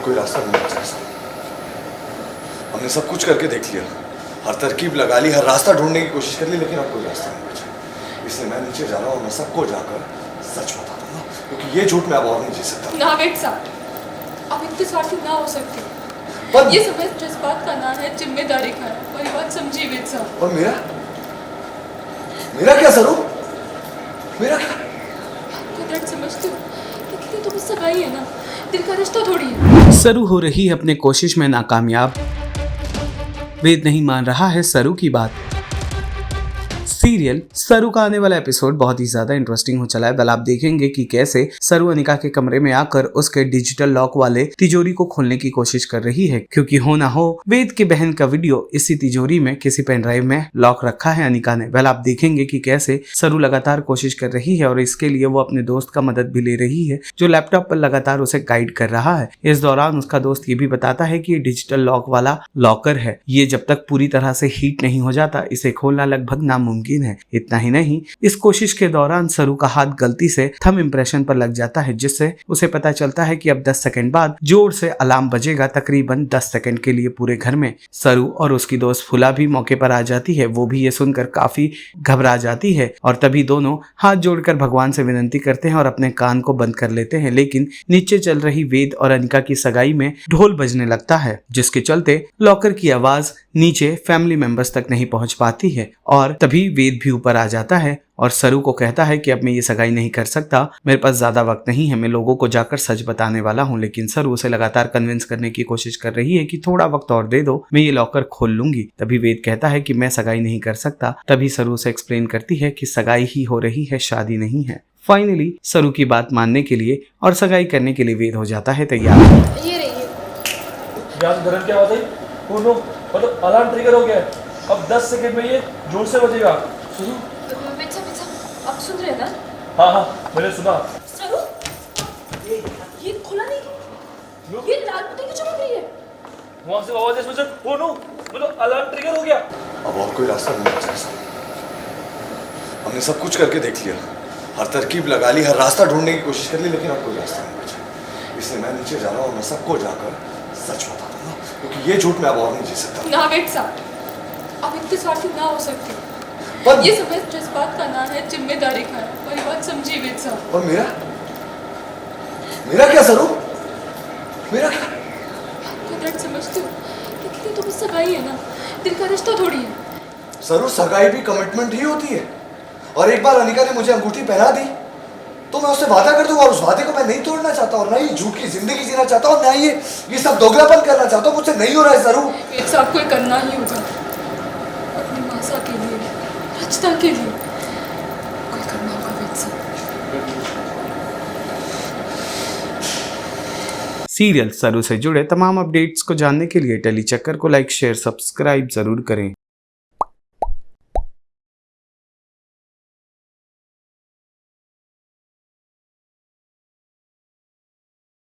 कोई रास्ता नहीं बचा ऐसा। हमने सब कुछ करके देख लिया, हर तरकीब लगा ली, हर रास्ता ढूंढने की कोशिश कर ली, लेकिन अब कोई रास्ता नहीं बचा। इसलिए मैं नीचे जा रहा हूँ और मैं सबको जाकर सच बता दूंगा, क्योंकि ये झूठ मैं अब और नहीं जी सकता। ना वेद साहब, आप इतने स्वार्थी ना हो सकते। पर ये समय जज्बात का नाम है, जिम्मेदारी का है। मेरी बात समझिए वेद साहब। और मेरा क्या सरू? मेरा क्या? आपका दर्द समझती हूँ, लेकिन ये तो मुझसे भाई है ना, दिल का रिश्ता थोड़ी है। सरू हो रही है अपने कोशिश में नाकामयाब। वेद नहीं मान रहा है सरू की बात। सीरियल सरू का आने वाला एपिसोड बहुत ही ज्यादा इंटरेस्टिंग हो चला है। कल आप देखेंगे कि कैसे सरू अनिका के कमरे में आकर उसके डिजिटल लॉक वाले तिजोरी को खोलने की कोशिश कर रही है, क्योंकि हो ना हो वेद की बहन का वीडियो इसी तिजोरी में किसी पेन ड्राइव में लॉक रखा है अनिका ने। कल आप देखेंगे कि कैसे सरू लगातार कोशिश कर रही है और इसके लिए वो अपने दोस्त का मदद भी ले रही है, जो लैपटॉप पर लगातार उसे गाइड कर रहा है। इस दौरान उसका दोस्त ये भी बताता है कि ये डिजिटल लॉक वाला लॉकर है, ये जब तक पूरी तरह से हीट नहीं हो जाता इसे खोलना लगभग नामुमकिन है। इतना ही नहीं, इस कोशिश के दौरान सरू का हाथ गलती से थंब इंप्रेशन पर लग जाता है, जिससे उसे पता चलता है कि अब 10 सेकंड बाद जोर से अलार्म बजेगा। तकरीबन 10 सेकंड के लिए पूरे घर में। सरू और उसकी दोस्त फुला भी मौके पर आ जाती है। वो भी ये सुनकर काफी घबरा जाती है और तभी दोनों हाथ जोड़कर भगवान से विनती करते हैं और अपने कान को बंद कर लेते हैं। लेकिन नीचे चल रही वेद और अनिका की सगाई में ढोल बजने लगता है, जिसके चलते लॉकर की आवाज नीचे फैमिली मेंबर्स तक नहीं पहुंच पाती है। और तभी वेद भी ऊपर आ जाता है और सरू को कहता है कि अब मैं ये सगाई नहीं कर सकता, मेरे पास ज्यादा वक्त नहीं है, मैं लोगों को जाकर सच बताने वाला हूँ। लेकिन सरू उसे लगातार कन्विंस करने की कोशिश कर रही है कि थोड़ा वक्त और दे दो, मैं ये लॉकर खोल लूंगी। तभी वेद कहता है कि मैं सगाई नहीं कर सकता। तभी सरू उसे एक्सप्लेन करती है कि सगाई ही हो रही है, शादी नहीं है। फाइनली सरू की बात मानने के लिए और सगाई करने के लिए वेद हो जाता है तैयार। ये रही धर्म क्या होता है? मतलब अलार्म ट्रिगर हो गया है। अब 10 सेकंड में ये जोर से बजेगा। सुनो। वेद साहब, आप सुन रहे हैं ना? हाँ, मैंने सुना। सरू, ये खुला नहीं, ये लाल पट्टी क्यों चमक रही है? वहाँ से आवाज इसमें से मतलब अलार्म ट्रिगर हो गया। अब और कोई रास्ता नहीं बचा ऐसा। हमने सब कुछ करके देख लिया, हर तरकीब लगा ली, हर रास्ता ढूंढने की कोशिश कर ली, लेकिन अब कोई रास्ता नहीं बचा। इसलिए मैं नीचे जा रहा हूँ और मैं सबको जाकर सच बता दूंगा, क्योंकि ये झूठ मैं अब और नहीं जी सकता। ना वेद साहब, आप इतने स्वार्थी ना हो सकते। पर ये समय जज्बात का नाम है, जिम्मेदारी का है। मेरी बात समझिए वेद साहब। और मेरा क्या सरू? मेरा क्या? आपका दर्द समझती हूँ, लेकिन ये तो मुझसे भाई है ना, दिल का रिश्ता थोड़ी है। सरू, सगाई भी कमिटमेंट ही होती है। और एक बार अनिका ने मुझे अंगूठी पहना दी तो मैं उससे वादा कर दूंगा, और उस वादे को मैं नहीं तोड़ना चाहता, और ना ही झूठ की जिंदगी जीना चाहता, और ना ही ये सब दोगलापन करना चाहता हूँ। मुझसे नहीं हो रहा है सरू। वेद साहब को करना ही होगा, अपनी मासा के लिए, रचना के लिए कोई करना होगा वेद साहब। सीरियल सरू से जुड़े तमाम अपडेट्स को जानने के लिए टेली चक्कर को लाइक, शेयर, सब्सक्राइब जरूर करें।